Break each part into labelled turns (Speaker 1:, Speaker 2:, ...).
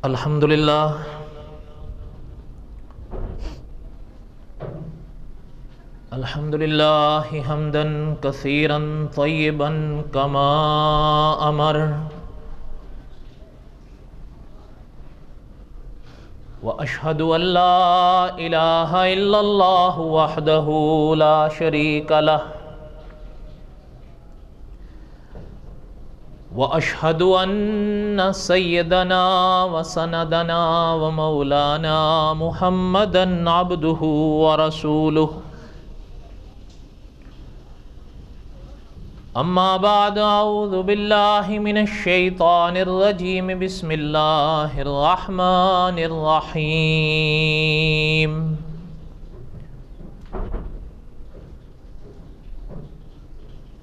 Speaker 1: الحمدللہ حمدا کثیرا طیبا کما امر واشہد ان لا الہ الا اللہ وحدہ لا شریک لہ واشہد ان سیدنا وسندنا ومولانا محمدا عبدہ ورسولہ اما بعد اعوذ باللہ من الشیطان الرجیم بسم اللہ الرحمن الرحیم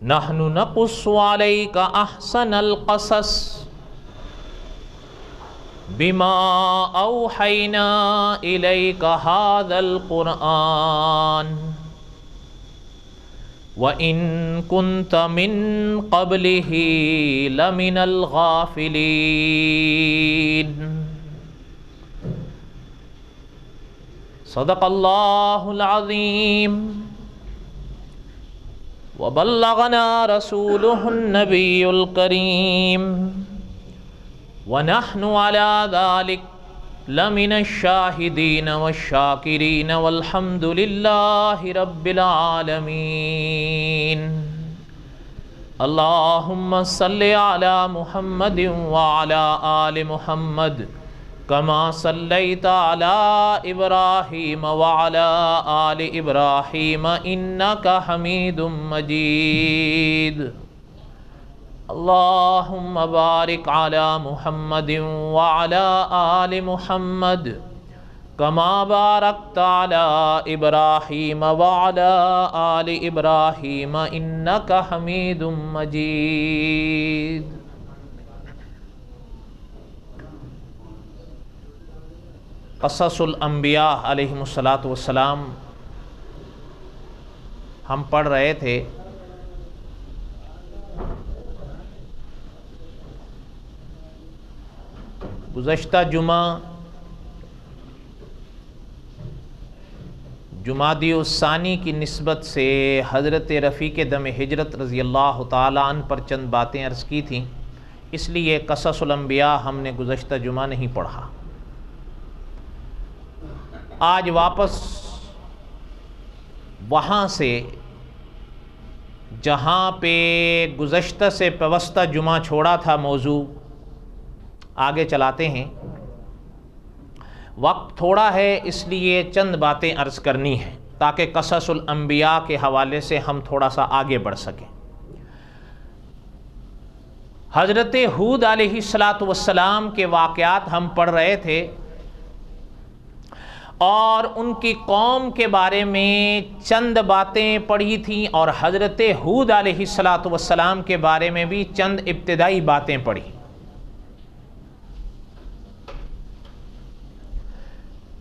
Speaker 1: نحن نقص علیک احسن القصص بما اوحینا الیک ھذا القرآن وَإِن كُنْتَ مِن قَبْلِهِ لَمِنَ الْغَافِلِينَ صدق اللہ العظیم وبلغنا رسولہ النبی الکریم ونحن على ذلك لمن الشاہدین والشاکرین والحمد للہ رب العالمین اللہم صلی علی محمد وعلی آل محمد کما صلیت علی ابراہیم وعلی آل ابراہیم انکا حمید مجید اللہم بارک علی محمد وعلی آل محمد کما بارکت علی ابراہیم وعلی آل ابراہیم انکا حمید مجید قصص الانبیاء علیہم السلام ہم پڑھ رہے تھے۔ گزشتہ جمادی الثانی کی نسبت سے حضرت رفیق دم ہجرت رضی اللہ تعالیٰ عنہ پر چند باتیں عرض کی تھیں، اس لیے قصص الانبیاء ہم نے گزشتہ جمعہ نہیں پڑھا۔ آج واپس وہاں سے جہاں پہ گزشتہ سے پیوستہ جمعہ چھوڑا تھا موضوع آگے چلاتے ہیں۔ وقت تھوڑا ہے اس لیے چند باتیں عرض کرنی ہیں تاکہ قصص الانبیاء کے حوالے سے ہم تھوڑا سا آگے بڑھ سکیں۔ حضرت ہود علیہ السلام کے واقعات ہم پڑھ رہے تھے اور ان کی قوم کے بارے میں چند باتیں پڑھی تھیں اور حضرت ہود علیہ السلام کے بارے میں بھی چند ابتدائی باتیں پڑھی۔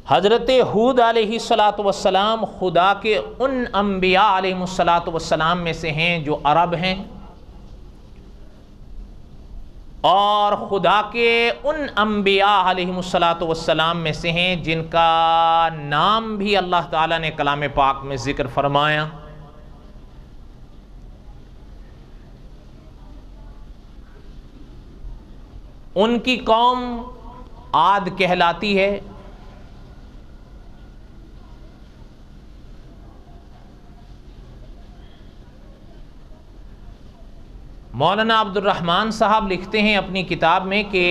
Speaker 1: حضرت ہود علیہ السلام خدا کے ان انبیاء علیہ السلام میں سے ہیں جو عرب ہیں، اور خدا کے ان انبیاء علیہ السلام میں سے ہیں جن کا نام بھی اللہ تعالیٰ نے کلام پاک میں ذکر فرمایا۔ ان کی قوم عاد کہلاتی ہے۔ مولانا عبد الرحمن صاحب لکھتے ہیں اپنی کتاب میں کہ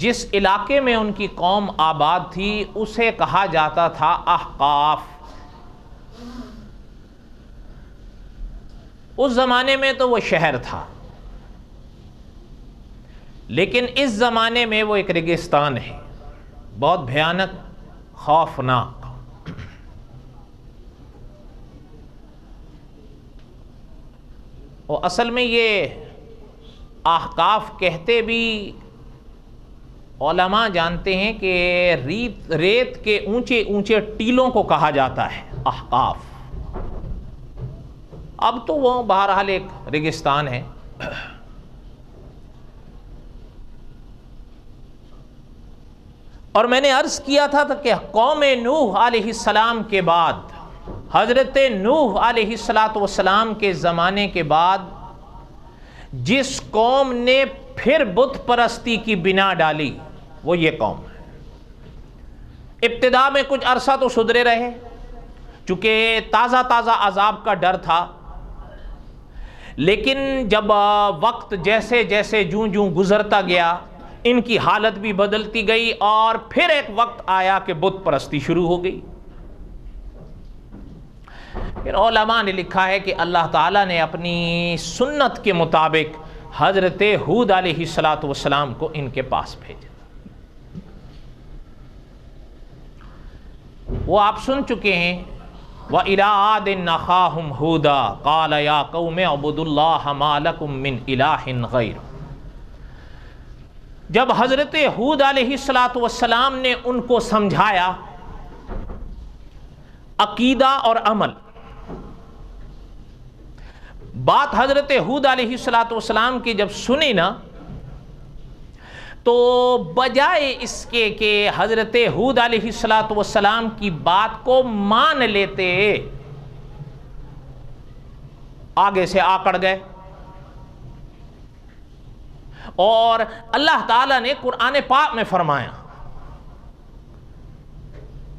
Speaker 1: جس علاقے میں ان کی قوم آباد تھی اسے کہا جاتا تھا احقاف۔ اس زمانے میں تو وہ شہر تھا، لیکن اس زمانے میں وہ ایک ریگستان ہے، بہت بھیانک، خوفناک۔ اور اصل میں یہ احقاف کہتے بھی علماء جانتے ہیں کہ ریت کے اونچے اونچے ٹیلوں کو کہا جاتا ہے احقاف۔ اب تو وہ بہرحال ایک ریگستان ہے۔ اور میں نے عرض کیا تھا کہ قوم نوح علیہ السلام کے بعد، حضرت نوح علیہ السلام کے زمانے کے بعد جس قوم نے پھر بت پرستی کی بنا ڈالی وہ یہ قوم ہے۔ ابتدا میں کچھ عرصہ تو سدھرے رہے، چونکہ تازہ تازہ عذاب کا ڈر تھا، لیکن جب وقت جیسے جیسے جوں گزرتا گیا ان کی حالت بھی بدلتی گئی، اور پھر ایک وقت آیا کہ بت پرستی شروع ہو گئی۔ پھر علماء نے لکھا ہے کہ اللہ تعالیٰ نے اپنی سنت کے مطابق حضرت ہود علیہ السلام کو ان کے پاس بھیجا۔ وہ آپ سن چکے ہیں، وَإِلَىٰ عَادٍ أَخَاهُمْ هُودًا قَالَ يَا قَوْمِ اعْبُدُوا اللَّهَ مَا لَكُم مِّنْ إِلَٰهٍ غَيْرُهُ۔ جب حضرت ہود علیہ السلام نے ان کو سمجھایا عقیدہ اور عمل، بات حضرت ہود علیہ السلام کی جب سنی نا، تو بجائے اس کے کہ حضرت ہود علیہ السلام کی بات کو مان لیتے، آگے سے آکڑ گئے۔ اور اللہ تعالیٰ نے قرآن پاک میں فرمایا،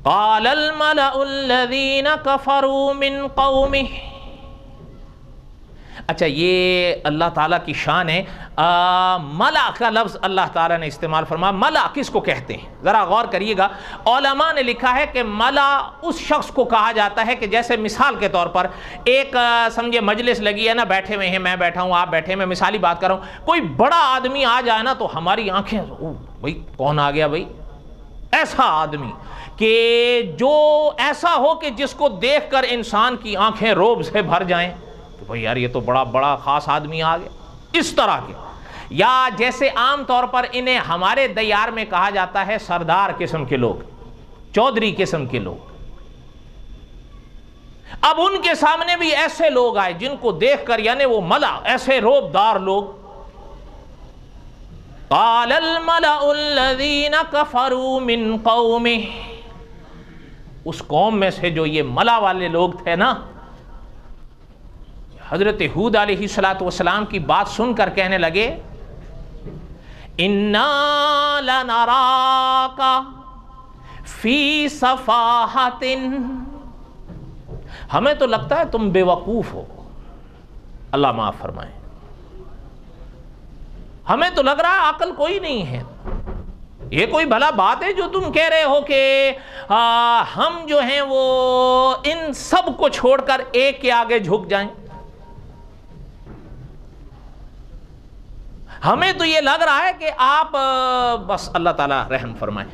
Speaker 1: قال الملأ الذین کفروا من قومہ۔ اچھا، یہ اللہ تعالیٰ کی شان ہے، ملا کا لفظ اللہ تعالیٰ نے استعمال فرمایا۔ ملا کس کو کہتے ہیں؟ ذرا غور کریے گا، علماء نے لکھا ہے کہ ملا اس شخص کو کہا جاتا ہے کہ جیسے مثال کے طور پر ایک سمجھے مجلس لگی ہے نا، بیٹھے ہوئے ہیں، میں بیٹھا ہوں، آپ بیٹھے ہیں، میں مثالی بات کر رہا ہوں، کوئی بڑا آدمی آ جائے نا تو ہماری آنکھیں بھائی کون آ گیا بھائی، ایسا آدمی کہ جو ایسا ہو کہ جس کو دیکھ کر انسان کی آنکھیں روب سے بھر جائیں، بھئی یار یہ تو بڑا خاص آدمی آ گیا، اس طرح کے۔ یا جیسے عام طور پر انہیں ہمارے دیار میں کہا جاتا ہے سردار قسم کے لوگ، چودھری قسم کے لوگ، اب ان کے سامنے بھی ایسے لوگ آئے جن کو دیکھ کر یعنی وہ ملا، ایسے روبدار لوگ، قال الملأ الذین کفروا من قومہ، اس قوم میں سے جو یہ ملا والے لوگ تھے نا، حضرت ہود علیہ السلام کی بات سن کر کہنے لگے، اِنَّا لَنَرَاكَ فِي صَفَاحَةٍ، ہمیں تو لگتا ہے تم بے وقوف ہو، اللہ معاف فرمائے، ہمیں تو لگ رہا ہے عقل کوئی نہیں ہے، یہ کوئی بھلا بات ہے جو تم کہہ رہے ہو کہ ہم جو ہیں وہ ان سب کو چھوڑ کر ایک کے آگے جھک جائیں؟ ہمیں تو یہ لگ رہا ہے کہ آپ بس اللہ تعالیٰ رحم فرمائے،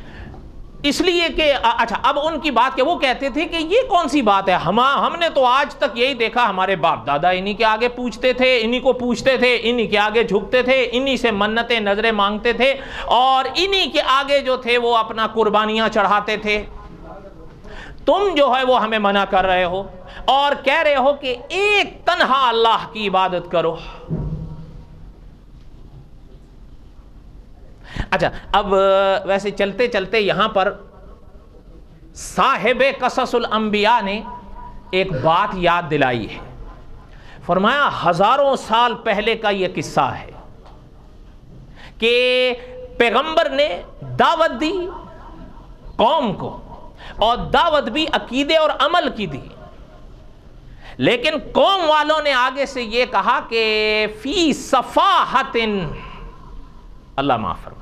Speaker 1: اس لیے کہ اچھا اب ان کی بات کہ وہ کہتے تھے کہ یہ کون سی بات ہے، ہم نے تو آج تک یہی دیکھا، ہمارے باپ دادا انہی کے آگے پوچھتے تھے، انہی کو پوچھتے تھے، انہی کے آگے جھکتے تھے، انہی سے منتیں نظریں مانگتے تھے، اور انہی کے آگے جو تھے وہ اپنا قربانیاں چڑھاتے تھے، تم جو ہے وہ ہمیں منع کر رہے ہو اور کہہ رہے ہو کہ ایک تنہا اللہ کی عبادت کرو۔ اچھا اب ویسے چلتے چلتے یہاں پر صاحب قصص الانبیاء نے ایک بات یاد دلائی ہے، فرمایا ہزاروں سال پہلے کا یہ قصہ ہے کہ پیغمبر نے دعوت دی قوم کو، اور دعوت بھی عقیدے اور عمل کی دی، لیکن قوم والوں نے آگے سے یہ کہا کہ فی صفاحت، اللہ معاف فرمائے۔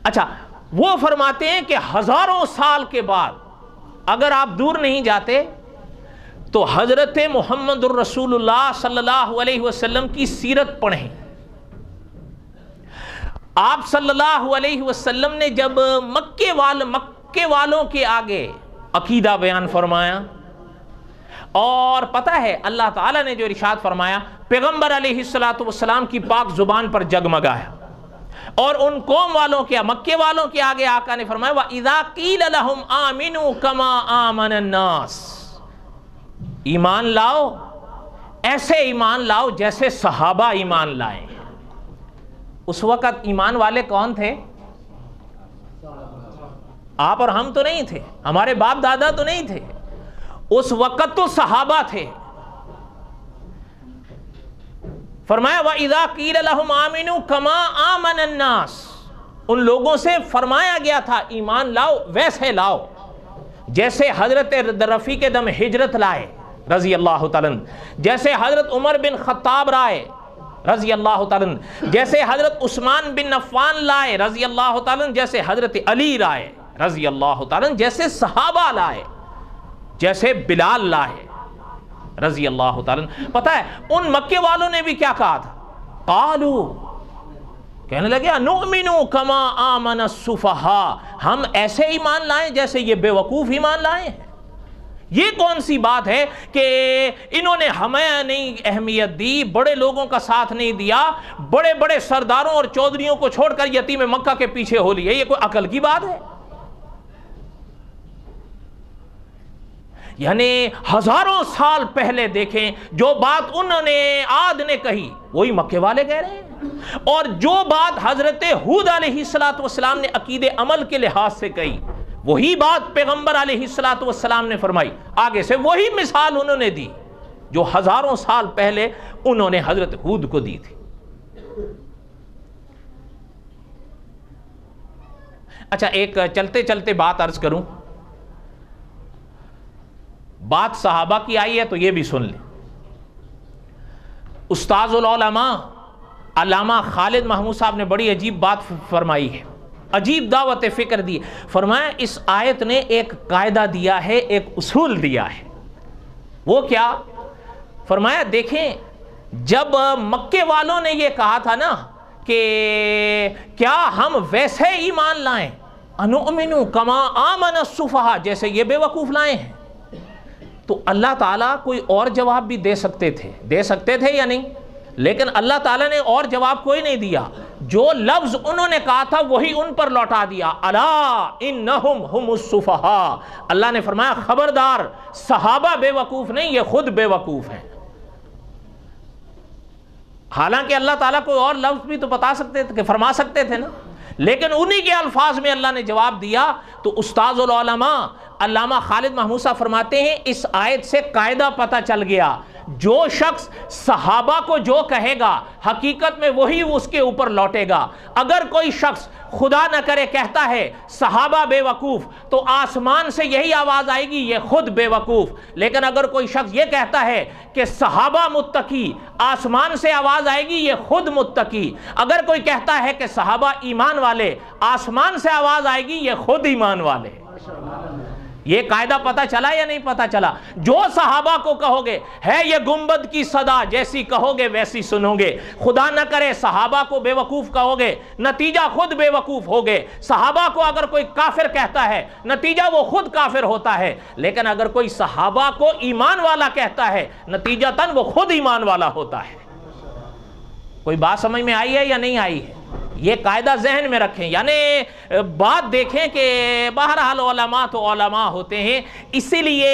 Speaker 1: اچھا وہ فرماتے ہیں کہ ہزاروں سال کے بعد اگر آپ دور نہیں جاتے تو حضرت محمد الرسول اللہ صلی اللہ علیہ وسلم کی سیرت پڑھیں۔ آپ صلی اللہ علیہ وسلم نے جب مکے والوں کے آگے عقیدہ بیان فرمایا، اور پتہ ہے اللہ تعالیٰ نے جو ارشاد فرمایا، پیغمبر علیہ السلام کی پاک زبان پر جگمگایا، اور ان قوم والوں کے مکے والوں کے آگے آقا نے فرمایا وَإِذَا قِيلَ لَهُمْ آمِنُوا كَمَا آمَنَ النَّاسِ، ایمان لاؤ، ایسے ایمان لاؤ جیسے صحابہ ایمان لائے۔ اس وقت ایمان والے کون تھے؟ آپ اور ہم تو نہیں تھے، ہمارے باپ دادا تو نہیں تھے، اس وقت تو صحابہ تھے۔ فرمایا وَإِذَا قِيلَ لَهُمْ آمِنُوا كَمَا آمَنَ النَّاسِ، ان لوگوں سے فرمایا گیا تھا ایمان لاؤ ویسے لاؤ جیسے حضرت رفیق دم ہجرت لائے رضی اللہ تعالیٰ عنہ، جیسے حضرت عمر بن خطاب لائے رضی اللہ تعالیٰ عنہ، جیسے حضرت عثمان بن عفان لائے رضی اللہ تعالیٰ عنہ، جیسے حضرت علی لائے رضی اللہ تعالیٰ عنہ، جیسے صحابہ لائے، جیسے بلال لائے رضی اللہ تعالیٰ عنہ۔ پتہ ہے ان مکے والوں نے بھی کیا کہا تھا؟ قالو، کہنے لگے انؤمنو کما آمن السفہاء، ہم ایسے ایمان لائیں جیسے یہ بے وقوف ایمان لائے ہیں۔ یہ کون سی بات ہے کہ انہوں نے ہمیں نہیں اہمیت دی، بڑے لوگوں کا ساتھ نہیں دیا، بڑے بڑے سرداروں اور چودھریوں کو چھوڑ کر یتیم مکہ کے پیچھے ہو لیے، یہ کوئی عقل کی بات ہے؟ یعنی ہزاروں سال پہلے دیکھیں جو بات انہوں نے عاد نے کہی وہی مکے والے کہہ رہے ہیں، اور جو بات حضرت ہود علیہ السلام نے عقید عمل کے لحاظ سے کہی وہی بات پیغمبر علیہ السلام نے فرمائی، آگے سے وہی مثال انہوں نے دی جو ہزاروں سال پہلے انہوں نے حضرت ہود کو دی تھی۔ اچھا ایک چلتے چلتے بات عرض کروں، بات صحابہ کی آئی ہے تو یہ بھی سن لیں۔ استاذ العلماء علامہ خالد محمود صاحب نے بڑی عجیب بات فرمائی ہے، عجیب دعوت فکر دی۔ فرمایا اس آیت نے ایک قاعدہ دیا ہے، ایک اصول دیا ہے۔ وہ کیا؟ فرمایا دیکھیں جب مکے والوں نے یہ کہا تھا نا کہ کیا ہم ویسے ایمان لائیں، انؤمنو کما آمن السفہاء، جیسے یہ بے وقوف لائے ہیں، تو اللہ تعالیٰ کوئی اور جواب بھی دے سکتے تھے یا نہیں؟ لیکن اللہ تعالیٰ نے اور جواب کوئی نہیں دیا، جو لفظ انہوں نے کہا تھا وہی ان پر لوٹا دیا، الا انہم ہم السفہاء۔ اللہ نے فرمایا خبردار، صحابہ بے وقوف نہیں، یہ خود بے وقوف ہیں۔ حالانکہ اللہ تعالیٰ کوئی اور لفظ بھی تو بتا سکتے تھے، کہ فرما سکتے تھے نا، لیکن انہی کے الفاظ میں اللہ نے جواب دیا۔ تو استاذ العلماء علامہ خالد محمود صاحب فرماتے ہیں اس آیت سے قاعدہ پتہ چل گیا، جو شخص صحابہ کو جو کہے گا حقیقت میں وہی اس کے اوپر لوٹے گا۔ اگر کوئی شخص خدا نہ کرے کہتا ہے صحابہ بے وقوف، تو آسمان سے یہی آواز آئے گی یہ خود بے وقوف۔ لیکن اگر کوئی شخص یہ کہتا ہے کہ صحابہ متقی، آسمان سے آواز آئے گی یہ خود متقی۔ اگر کوئی کہتا ہے کہ صحابہ ایمان والے، آسمان سے آواز آئے گی یہ خود ایمان والے۔ یہ قاعدہ پتہ چلا یا نہیں پتہ چلا؟ جو صحابہ کو کہو گے ہے یہ گنبد کی صدا، جیسی کہو گے ویسی سنو گے۔ خدا نہ کرے صحابہ کو بے وقوف کہو گے، نتیجہ خود بے وقوف ہوگے۔ صحابہ کو اگر کوئی کافر کہتا ہے، نتیجہ وہ خود کافر ہوتا ہے۔ لیکن اگر کوئی صحابہ کو ایمان والا کہتا ہے، نتیجتاً وہ خود ایمان والا ہوتا ہے۔ کوئی بات سمجھ میں آئی ہے یا نہیں آئی ہے؟ یہ قاعدہ ذہن میں رکھیں، یعنی بات دیکھیں کہ بہرحال علماء تو علماء ہوتے ہیں، اسی لیے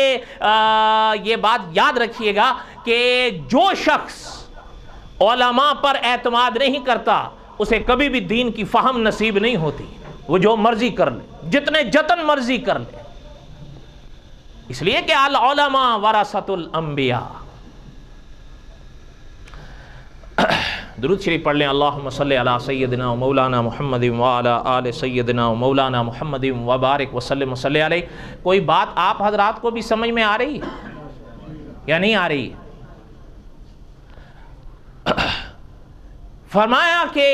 Speaker 1: یہ بات یاد رکھیے گا کہ جو شخص علماء پر اعتماد نہیں کرتا اسے کبھی بھی دین کی فہم نصیب نہیں ہوتی، وہ جو مرضی کر لے، جتنے جتن مرضی کر لے۔ اس لیے کہ العلماء ورثۃ الانبیاء۔ درود شریف پڑھ لیں، اللہم صلی علی سیدنا و مولانا محمد وعلی آل سیدنا و مولانا محمد وبارک وسلم وصلی علیہ۔ کوئی بات آپ حضرات کو بھی سمجھ میں آ رہی ہے یا نہیں آ رہی؟ فرمایا کہ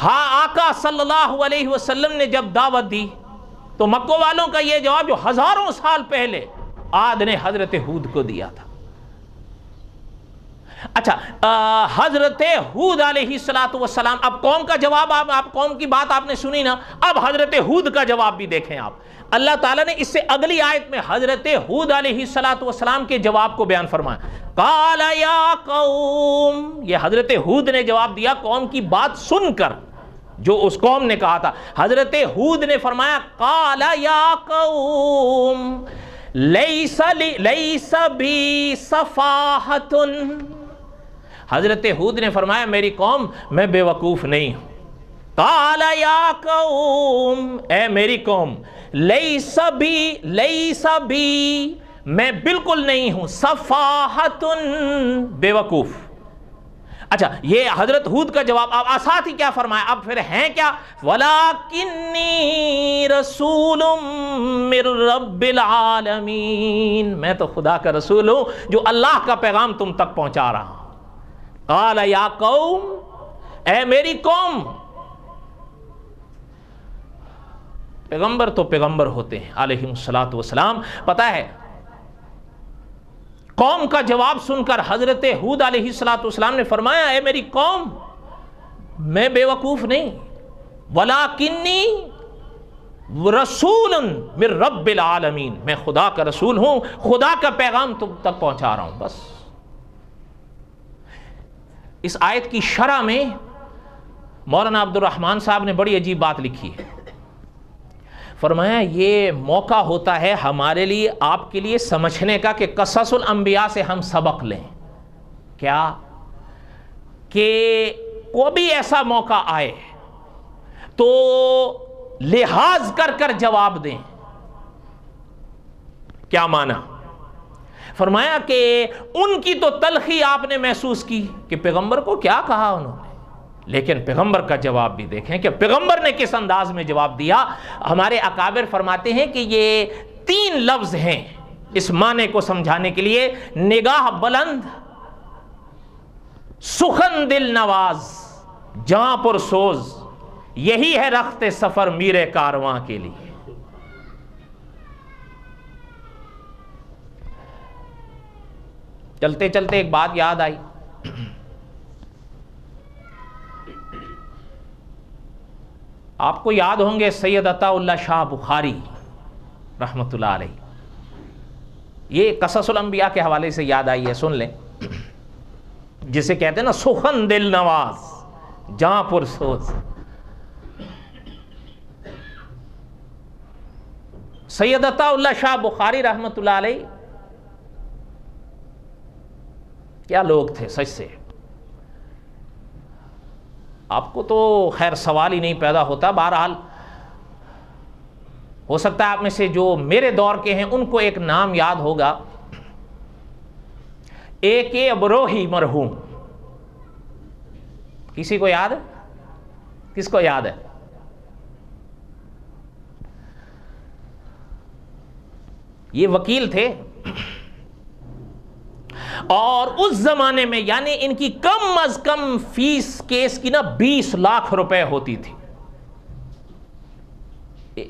Speaker 1: ہاں آقا صلی اللہ علیہ وسلم نے جب دعوت دی تو مکہ والوں کا یہ جواب جو ہزاروں سال پہلے عاد نے حضرت ہود کو دیا تھا۔ اچھا حضرت ہود علیہ السلام، اب قوم کا جواب، آپ قوم کی بات آپ نے سنی نا، اب حضرت ہود کا جواب بھی دیکھیں آپ۔ اللہ تعالیٰ نے اس سے اگلی آیت میں حضرت ہود علیہ السلام کے جواب کو بیان فرمایا۔ قال یا قوم، یہ حضرت ہود نے جواب دیا قوم کی بات سن کر جو اس قوم نے کہا تھا۔ حضرت ہود نے فرمایا قال یا قوم لیس بی صفاحۃ، حضرت ہود نے فرمایا میری قوم میں بے وقوف نہیں ہوں۔ قال یا قوم، اے میری قوم، لیس بی میں بالکل نہیں ہوں، سفاہۃ بے وقوف۔ اچھا، یہ حضرت ہود کا جواب۔ اب ساتھ ہی کیا فرمایا، اب پھر ہیں کیا، وَلَٰكِنِّي رَسُولٌ مِّن رَّبِّ الْعَالَمِينَ، میں تو خدا کا رسول ہوں جو اللہ کا پیغام تم تک پہنچا رہا ہوں۔ قال یا قوم، اے میری قوم۔ پیغمبر تو پیغمبر ہوتے ہیں علیہم الصلاۃ والسلام۔ پتہ ہے قوم کا جواب سن کر حضرت ہود علیہ الصلاۃ والسلام نے فرمایا، اے میری قوم، میں بے وقوف نہیں، وَلَٰكِنِّي رَسُولٌ مِّن رَّبِّ الْعَالَمِينَ، میں خدا کا رسول ہوں، خدا کا پیغام تم تک پہنچا رہا ہوں، بس۔ اس آیت کی شرح میں مولانا عبد الرحمن صاحب نے بڑی عجیب بات لکھی ہے۔ فرمایا یہ موقع ہوتا ہے ہمارے لیے، آپ کے لیے سمجھنے کا کہ قصص الانبیاء سے ہم سبق لیں۔ کیا کہ کوئی بھی ایسا موقع آئے تو لحاظ کر کر جواب دیں۔ کیا معنی؟ فرمایا کہ ان کی تو تلخی آپ نے محسوس کی کہ پیغمبر کو کیا کہا انہوں نے، لیکن پیغمبر کا جواب بھی دیکھیں کہ پیغمبر نے کس انداز میں جواب دیا۔ ہمارے اکابر فرماتے ہیں کہ یہ 3 لفظ ہیں اس معنی کو سمجھانے کے لیے، نگاہ بلند، سخن دل نواز، جاں پر سوز، یہی ہے رخت سفر میر کارواں کے لیے۔ چلتے چلتے ایک بات یاد آئی۔ آپ کو یاد ہوں گے سید عطا اللہ شاہ بخاری رحمۃ اللہ علیہ، یہ قصص الانبیاء کے حوالے سے یاد آئی ہے، سن لیں۔ جسے کہتے ہیں نا سخن دل نواز، جاں پر سوز۔ سید عطا اللہ شاہ بخاری رحمۃ اللہ علیہ کیا لوگ تھے سچ سے۔ آپ کو تو خیر سوال ہی نہیں پیدا ہوتا، بہرحال ہو سکتا ہے آپ میں سے جو میرے دور کے ہیں ان کو ایک نام یاد ہوگا، اے کے ابروہی مرحوم۔ کسی کو یاد ہے؟ کس کو یاد ہے؟ یہ وکیل تھے، اور اس زمانے میں یعنی ان کی کم از کم فیس کیس کی 20 لاکھ روپے ہوتی تھی۔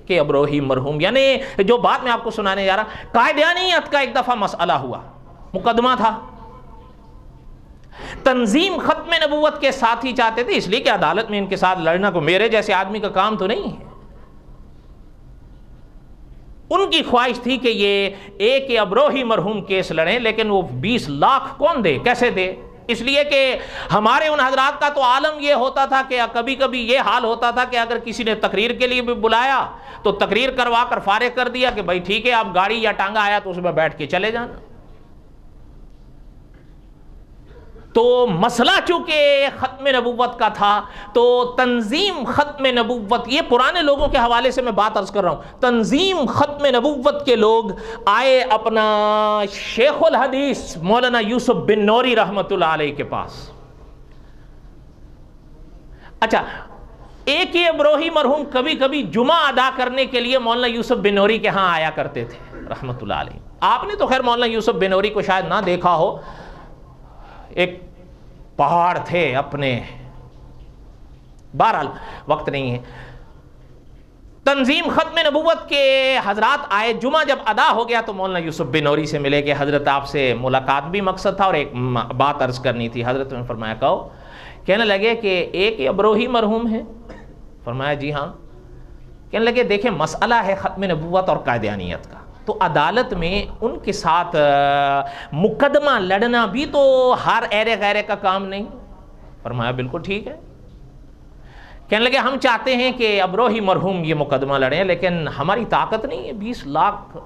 Speaker 1: کہ ابروہی مرحوم، یعنی جو بات میں آپ کو سنانے جا رہا، قائدیانیت کا ایک دفعہ مسئلہ ہوا، مقدمہ تھا۔ تنظیم ختم نبوت کے ساتھ ہی چاہتے تھے، اس لیے کہ عدالت میں ان کے ساتھ لڑنا کو میرے جیسے آدمی کا کام تو نہیں ہے۔ ان کی خواہش تھی کہ یہ ایک ابروہی مرحوم کیس لڑیں، لیکن وہ 20 لاکھ کون دے، کیسے دے؟ اس لیے کہ ہمارے ان حضرات کا تو عالم یہ ہوتا تھا کہ کبھی کبھی یہ حال ہوتا تھا کہ اگر کسی نے تقریر کے لیے بھی بلایا تو تقریر کروا کر فارغ کر دیا کہ بھائی ٹھیک ہے، آپ گاڑی یا ٹانگا آیا تو اس میں بیٹھ کے چلے جانا۔ تو مسئلہ چونکہ ختم نبوت کا تھا، تو تنظیم ختم نبوت، یہ پرانے لوگوں کے حوالے سے میں بات عرض کر رہا ہوں، تنظیم ختم نبوت کے لوگ آئے اپنا شیخ الحدیث مولانا یوسف بن نوری رحمۃ اللہ علیہ کے پاس۔ اچھا، ایک یہ ابروہی مرحوم کبھی کبھی جمعہ ادا کرنے کے لیے مولانا یوسف بن نوری کے ہاں آیا کرتے تھے رحمۃ اللہ علیہ۔ آپ نے تو خیر مولانا یوسف بن نوری کو شاید نہ دیکھا ہو، ایک پہاڑ تھے اپنے، بہرحال وقت نہیں ہے۔ تنظیم ختم نبوت کے حضرات آئے، جمعہ جب ادا ہو گیا تو مولانا یوسف بن نوری سے ملے کہ حضرت آپ سے ملاقات بھی مقصد تھا اور ایک بات عرض کرنی تھی۔ حضرت نے فرمایا کہو۔ کہنے لگے کہ ایک ابروہی مرحوم ہے؟ فرمایا جی ہاں۔ کہنے لگے دیکھیں مسئلہ ہے ختم نبوت اور قائدیانیت کا، تو عدالت میں ان کے ساتھ مقدمہ لڑنا بھی تو ہر ایرے غیرے کا کام نہیں۔ فرمایا بالکل ٹھیک ہے۔ کہنے لگے ہم چاہتے ہیں کہ ابروہی مرحوم یہ مقدمہ لڑیں، لیکن ہماری طاقت نہیں ہے، 20 لاکھ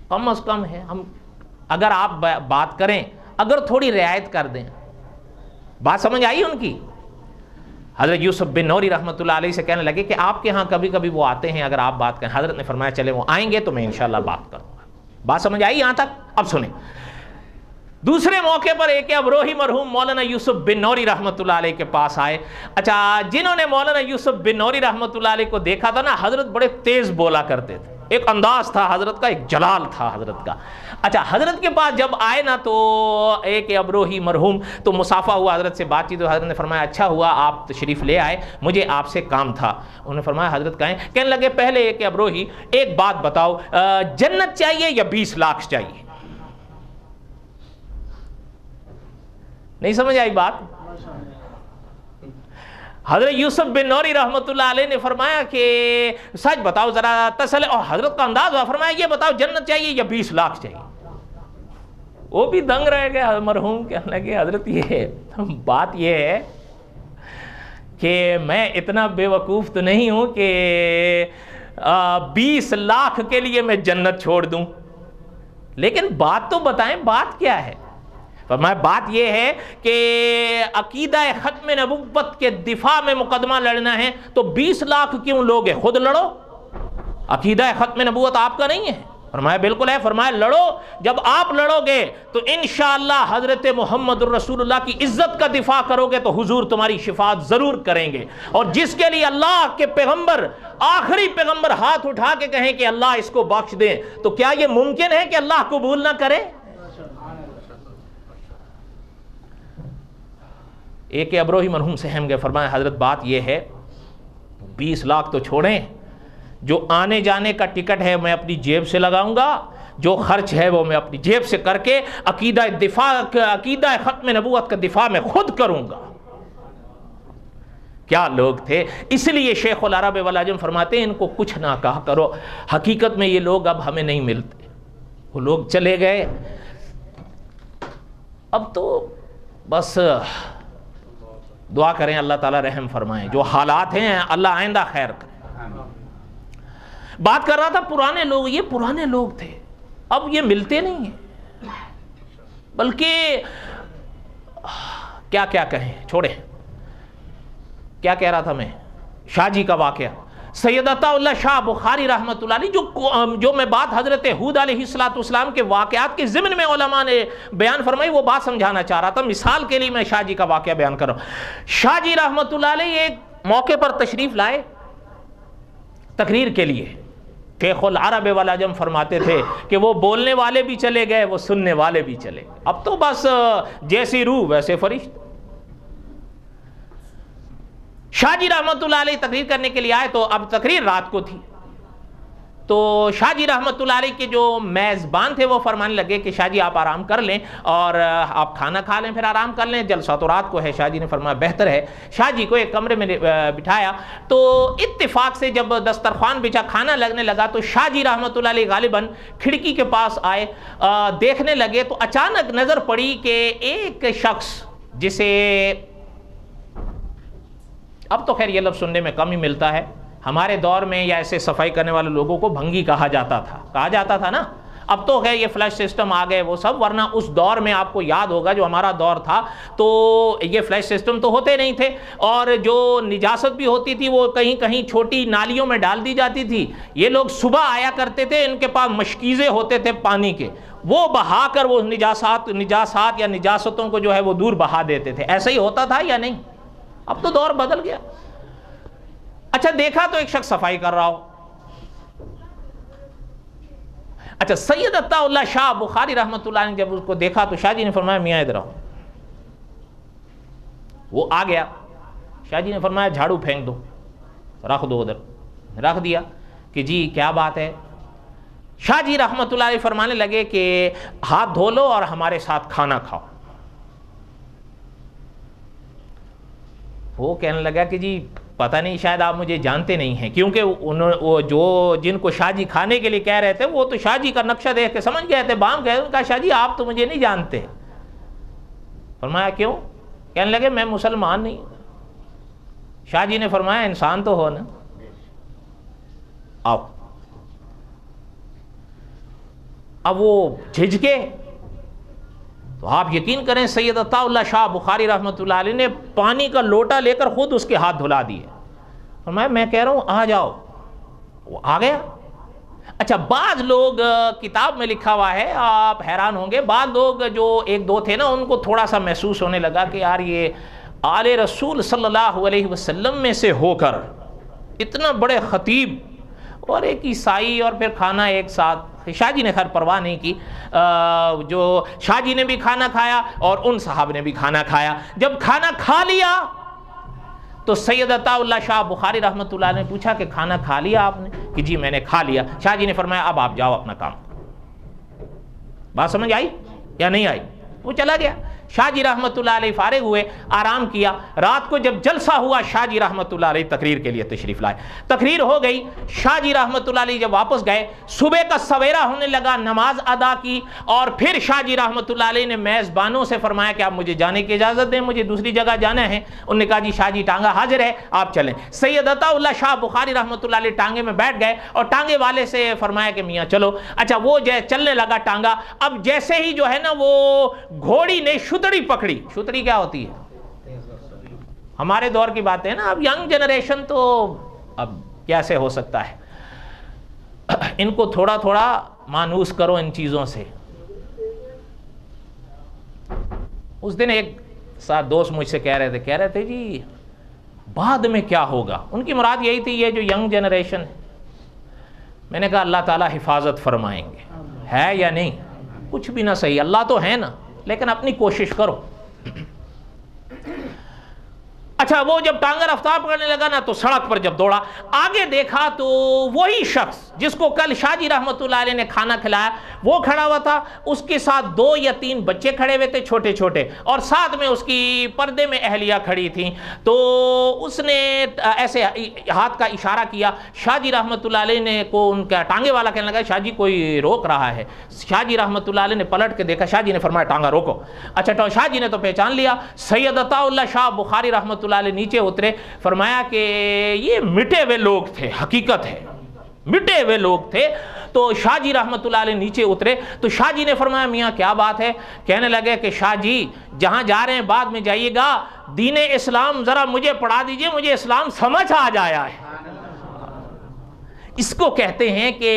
Speaker 1: کم از کم ہے، ہم اگر آپ بات کریں، اگر تھوڑی رعایت کر دیں۔ بات سمجھ آئی ان کی؟ حضرت یوسف بن نوری رحمۃ اللہ علیہ سے کہنے لگے کہ آپ کے ہاں کبھی کبھی وہ آتے ہیں، اگر آپ بات کریں. حضرت نے فرمایا چلے وہ آئیں گے تو میں انشاءاللہ بات کروں گا. بات سمجھ آئی یہاں تک؟ اب سنیں. دوسرے موقع پر ایک ابروہی مرحوم مولانا یوسف بن نوری رحمۃ اللہ علیہ کے پاس آئے. اچھا، جنہوں نے مولانا یوسف بن نوری رحمۃ اللہ علیہ کو دیکھا تھا نا، حضرت بڑے تیز بولا کرتے تھے، ایک انداز تھا حضرت کا، ایک جلال تھا حضرت کا. اچھا، حضرت کے پاس جب آئے نا تو ایک ابروہی مرحوم تو مسافہ ہوا، حضرت سے بات چیت. تو حضرت نے فرمایا اچھا ہوا آپ تشریف لے آئے، مجھے آپ سے کام تھا. انہوں نے فرمایا حضرت کہیں؟ کہنے لگے پہلے ایک ابروہی ایک بات بتاؤ، جنت چاہیے یا 20 لاکھ چاہیے؟ نہیں سمجھ آئی بات؟ حضرت یوسف بن نوری رحمۃ اللہ علیہ نے فرمایا کہ سچ بتاؤ ذرا تسلی. اور حضرت کا انداز ہوا، فرمایا یہ بتاؤ جنت چاہیے یا 20 لاکھ چاہیے؟ وہ بھی دنگ رہ گئے مرحوم. کہنے لگے حضرت یہ بات یہ ہے کہ میں اتنا بے وقوف تو نہیں ہوں کہ 20 لاکھ کے لیے میں جنت چھوڑ دوں، لیکن بات تو بتائیں بات کیا ہے؟ فرمایا بات یہ ہے کہ عقیدہ ختم نبوت کے دفاع میں مقدمہ لڑنا ہے تو 20 لاکھ کیوں لوگے، خود لڑو. عقیدہ ختم نبوت آپ کا نہیں ہے؟ فرمایا بالکل ہے. فرمایا لڑو، جب آپ لڑو گے تو انشاءاللہ حضرت محمد الرسول اللہ کی عزت کا دفاع کرو گے تو حضور تمہاری شفاعت ضرور کریں گے. اور جس کے لیے اللہ کے پیغمبر، آخری پیغمبر ہاتھ اٹھا کے کہیں کہ اللہ اس کو بخش دیں، تو کیا یہ ممکن ہے کہ اللہ قبول نہ کرے؟ ایک ابروہی مرحوم سہم گئے. فرمایا حضرت بات یہ ہے 20 لاکھ تو چھوڑیں، جو آنے جانے کا ٹکٹ ہے میں اپنی جیب سے لگاؤں گا، جو خرچ ہے وہ میں اپنی جیب سے کر کے عقیدہ ختم نبوت کا دفاع میں خود کروں گا. کیا لوگ تھے! اس لیے شیخ العرب والعجم فرماتے ہیں ان کو کچھ نہ کہا کرو. حقیقت میں یہ لوگ اب ہمیں نہیں ملتے، وہ لوگ چلے گئے. اب تو بس دعا کریں اللہ تعالیٰ رحم فرمائیں. جو حالات ہیں اللہ آئندہ خیر کرے. بات کر رہا تھا پرانے لوگ، یہ پرانے لوگ تھے، اب یہ ملتے نہیں ہیں. بلکہ کیا کیا کہیں، چھوڑیں. کیا کہہ رہا تھا میں؟ شاہ جی کا واقعہ. سید عطا اللہ شاہ بخاری رحمۃ اللہ علیہ، جو میں بات حضرت ہود علیہ السلام کے واقعات کے ضمن میں علماء نے بیان فرمائی، وہ بات سمجھانا چاہ رہا تھا. مثال کے لیے میں شاہ جی کا واقعہ بیان کر رہا ہوں. شاہ جی رحمۃ اللہ علیہ ایک موقع پر تشریف لائے تقریر کے لیے. شیخ العرب والعجم فرماتے تھے کہ وہ بولنے والے بھی چلے گئے، وہ سننے والے بھی چلے گئے. اب تو بس جیسی روح ویسے فرشت. شاہ جی رحمۃ اللہ علیہ تقریر کرنے کے لیے آئے تو اب تقریر رات کو تھی. تو شاہ جی رحمۃ اللہ علیہ کے جو میزبان تھے وہ فرمانے لگے کہ شاہ جی آپ آرام کر لیں اور آپ کھانا کھا لیں پھر آرام کر لیں، جلسہ تو رات کو ہے. شاہ جی نے فرمایا بہتر ہے. شاہ جی کو ایک کمرے میں بٹھایا تو اتفاق سے جب دسترخوان بچھا کھانا لگنے لگا تو شاہ جی رحمۃ اللہ علیہ غالباً کھڑکی کے پاس آئے، دیکھنے لگے تو اچانک نظر پڑی کہ ایک شخص جسے اب تو خیر یہ لفظ سننے میں کم ہی ملتا ہے، ہمارے دور میں یا ایسے صفائی کرنے والے لوگوں کو بھنگی کہا جاتا تھا نا. اب تو خیر یہ فلش سسٹم آ گئے وہ سب، ورنہ اس دور میں آپ کو یاد ہوگا جو ہمارا دور تھا تو یہ فلش سسٹم تو ہوتے نہیں تھے، اور جو نجاست بھی ہوتی تھی وہ کہیں کہیں چھوٹی نالیوں میں ڈال دی جاتی تھی. یہ لوگ صبح آیا کرتے تھے، ان کے پاس مشکیزیں ہوتے تھے پانی کے، وہ بہا کر وہ نجاسات یا نجاستوں کو جو ہے وہ دور بہا دیتے تھے. ایسا ہی ہوتا تھا یا نہیں؟ اب تو دور بدل گیا. اچھا دیکھا تو ایک شخص صفائی کر رہا ہو. اچھا سید عطا اللہ شاہ بخاری رحمۃ اللہ نے جب اس کو دیکھا تو شاہ جی نے فرمایا میاں ادھر آؤ. وہ آ گیا. شاہ جی نے فرمایا جھاڑو پھینک دو، رکھ دو ادھر. رکھ دیا کہ جی کیا بات ہے. شاہ جی رحمۃ اللہ علیہ فرمانے لگے کہ ہاتھ دھو لو اور ہمارے ساتھ کھانا کھاؤ. وہ کہنے لگا کہ جی پتہ نہیں شاید آپ مجھے جانتے نہیں ہیں، کیونکہ وہ جو جن کو شاہ جی کھانے کے لیے کہہ رہے تھے وہ تو شاہ جی کا نقشہ دیکھ کے سمجھ گئے تھے، بام گئے. ان کا شاہ جی آپ تو مجھے نہیں جانتے. فرمایا کیوں؟ کہنے لگے میں مسلمان نہیں. شاہ جی نے فرمایا انسان تو ہو نا، آؤ. اب وہ جھجکے تو آپ یقین کریں سید عطا اللہ شاہ بخاری رحمۃ اللہ علیہ نے پانی کا لوٹا لے کر خود اس کے ہاتھ دھلا دیے، اور میں کہہ رہا ہوں آ جاؤ، وہ آ گیا۔ اچھا بعض لوگ، کتاب میں لکھا ہوا ہے، آپ حیران ہوں گے، بعض لوگ جو ایک دو تھے نا، ان کو تھوڑا سا محسوس ہونے لگا کہ یار یہ آل رسول صلی اللہ علیہ وسلم میں سے ہو کر اتنا بڑے خطیب اور ایک عیسائی، اور پھر کھانا ایک ساتھ۔ شاہ جی نے خیر پرواہ نہیں کی، جو شاہ جی نے بھی کھانا کھایا اور ان صاحب نے بھی کھانا کھایا۔ جب کھانا کھا لیا تو سید عطا اللہ شاہ بخاری رحمۃ اللہ نے پوچھا کہ کھانا کھا لیا آپ نے؟ کہ جی میں نے کھا لیا۔ شاہ جی نے فرمایا اب آپ جاؤ اپنا کام۔ بات سمجھ آئی یا نہیں آئی؟ وہ چلا گیا۔ شاہ جی رحمۃ اللہ علیہ فارغ ہوئے، آرام کیا۔ رات کو جب جلسہ ہوا، شاہ جی رحمۃ اللہ علیہ تقریر کے لیے تشریف لائے، تقریر ہو گئی۔ شاہ جی رحمۃ اللہ علیہ جب واپس گئے، صبح کا سویرا ہونے لگا، نماز ادا کی، اور پھر شاہ جی رحمۃ اللہ علیہ نے میزبانوں سے فرمایا کہ آپ مجھے جانے کی اجازت دیں، مجھے دوسری جگہ جانا ہے۔ انہوں نے کہا جی شاہ جی ٹانگا حاضر ہے، آپ چلیں۔ سید عطا اللہ شاہ بخاری رحمۃ اللہ علیہ ٹانگے میں بیٹھ گئے اور ٹانگے والے سے فرمایا کہ میاں چلو۔ اچھا وہ چلنے لگا ٹانگا، اب جیسے ہی جو ہے نا وہ گھوڑی نے شتڑی پکڑی۔ شتڑی کیا ہوتی ہے؟ ہمارے دور کی بات ہے نا، اب ینگ جنریشن تو اب کیسے ہو سکتا ہے، ان کو تھوڑا تھوڑا مانوس کرو ان چیزوں سے۔ اس دن ایک ساتھ دوست مجھ سے کہہ رہے تھے جی بعد میں کیا ہوگا، ان کی مراد یہی تھی یہ جو ینگ جنریشن ہے۔ میں نے کہا اللہ تعالیٰ حفاظت فرمائیں گے، ہے یا نہیں؟ کچھ بھی نہ صحیح، اللہ تو ہے نا، لیکن اپنی کوشش کرو۔ اچھا وہ جب ٹانگا رفتار پکڑنے لگا نا، تو سڑک پر جب دوڑا، آگے دیکھا تو وہی شخص جس کو کل شاہ جی رحمۃ اللہ علیہ نے کھانا کھلایا وہ کھڑا ہوا تھا، اس کے ساتھ 2 یا 3 بچے کھڑے ہوئے تھے چھوٹے چھوٹے، اور ساتھ میں اس کی پردے میں اہلیہ کھڑی تھیں۔ تو اس نے ایسے ہاتھ کا اشارہ کیا، شاہ جی رحمۃ اللہ علیہ نے کو ان کا ٹانگے والا کہنے لگا شاہ جی کوئی روک رہا ہے۔ شاہ جی رحمۃ اللہ علیہ نے پلٹ کے دیکھا، شاہ جی نے فرمایا ٹانگا روکو۔ اچھا تو شاہ جی نے تو پہچان لیا۔ سید عطا اللہ شاہ بخاری رحمۃ اللہ علیہ نیچے اترے، فرمایا کہ یہ مٹے ہوئے لوگ تھے، حقیقت ہے مٹے ہوئے لوگ تھے۔ تو شاہ جی رحمۃ اللہ علیہ نیچے اترے تو شاہ جی نے فرمایا میاں کیا بات ہے؟ کہنے لگے کہ شاہ جی جہاں جا رہے ہیں بعد میں جائیے گا، دین اسلام ذرا مجھے پڑھا دیجئے، مجھے اسلام سمجھ آ جایا ہے۔ اس کو کہتے ہیں کہ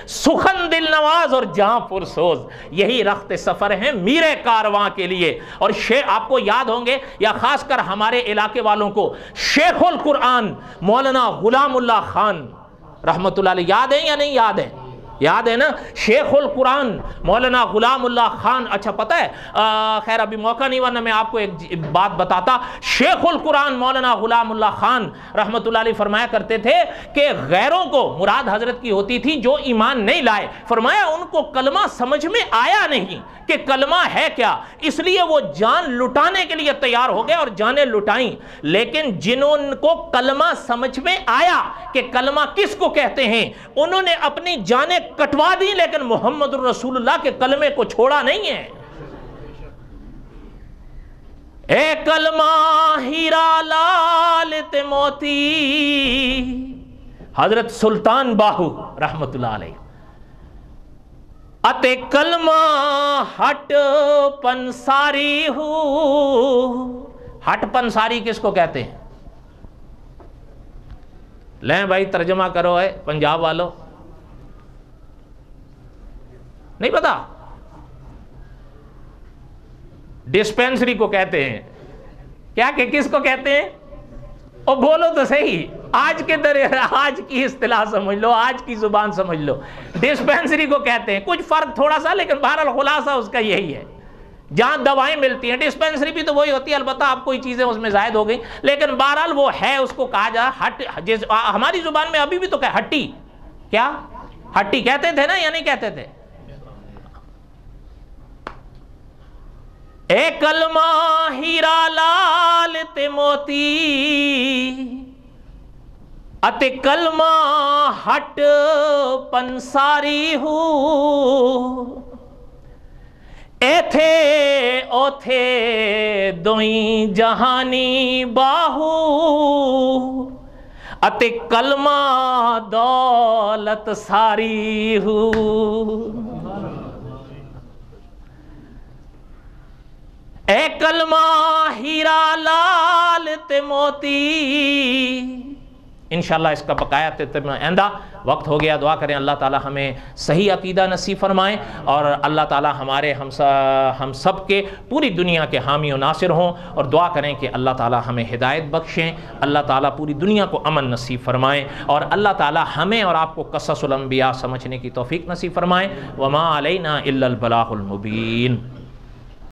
Speaker 1: سخن دل نواز اور جاں پرسوز، یہی رخت سفر ہیں میرے کارواں کے لیے۔ اور آپ کو یاد ہوں گے، یا خاص کر ہمارے علاقے والوں کو، شیخ القرآن مولانا غلام اللہ خان رحمۃ اللہ علیہ یاد ہے یا نہیں یاد ہے؟ یاد ہے نا، شیخ القرآن مولانا غلام اللہ خان۔ اچھا پتہ ہے، خیر ابھی موقع نہیں، ورنہ میں آپ کو ایک بات بتاتا۔ شیخ القرآن مولانا غلام اللہ خان رحمۃ اللہ علیہ فرمایا کرتے تھے کہ غیروں کو، مراد حضرت کی ہوتی تھی جو ایمان نہیں لائے، فرمایا ان کو کلمہ سمجھ میں آیا نہیں کہ کلمہ ہے کیا، اس لیے وہ جان لٹانے کے لیے تیار ہو گئے اور جانیں لٹائیں۔ لیکن جنہوں کو کلمہ سمجھ میں آیا کہ کلمہ کس کو کہتے ہیں، انہوں نے اپنی جانیں کٹوا دی، لیکن محمد الرسول اللہ کے کلمے کو چھوڑا نہیں ہے۔ اے کلمہ ہیرا لالت موتی، حضرت سلطان باہو رحمت اللہ علیہ۔ اتے کلمہ ہٹ پنساری ہو، ہٹ پنساری کس کو کہتے ہیں؟ لیں بھائی ترجمہ کرو، ہے پنجاب والو، نہیں پتا؟ ڈسپینسری کو کہتے ہیں کیا، کہ کس کو کہتے ہیں؟ اور بولو تو صحیح، آج کی اصطلاح سمجھ لو، آج کی زبان سمجھ لو، ڈسپینسری کو کہتے ہیں۔ کچھ فرق تھوڑا سا، لیکن بہرحال خلاصہ اس کا یہی ہے، جہاں دوائیں ملتی ہیں۔ ڈسپینسری بھی تو وہی ہوتی ہے، البتہ اب کوئی چیزیں اس میں زائد ہو گئی، لیکن بہرحال وہ ہے، اس کو کہا جا ہٹ۔ ہماری زبان میں ابھی بھی تو کہ ہٹی، کیا ہٹی کہتے تھے نا یا نہیں کہتے تھے؟ اے کلمہ ہیرا لالت موتی، اتے کلمہ ہٹ پنساری ہو، ایتھے اوتھے دوئیں جہانی باہو، اتے کلمہ دولت ساری ہو۔ اے کلمہ ہیرا لال تے موتی. انشاءاللہ اس کا بقایا آئندہ وقت ہو گیا. دعا کریں اللہ تعالی ہمیں صحیح عقیدہ نصیب فرمائیں اور اللہ تعالی ہمارے ہم سب کے پوری دنیا کے حامی و ناصر ہوں, اور دعا کریں کہ اللہ تعالی ہمیں ہدایت بخشیں, اللہ تعالی پوری دنیا کو امن نصیب فرمائیں, اور اللہ تعالی ہمیں اور آپ کو قصص الانبیاء سمجھنے کی توفیق نصیب فرمائیں. وما علینا الا البلاغ المبین.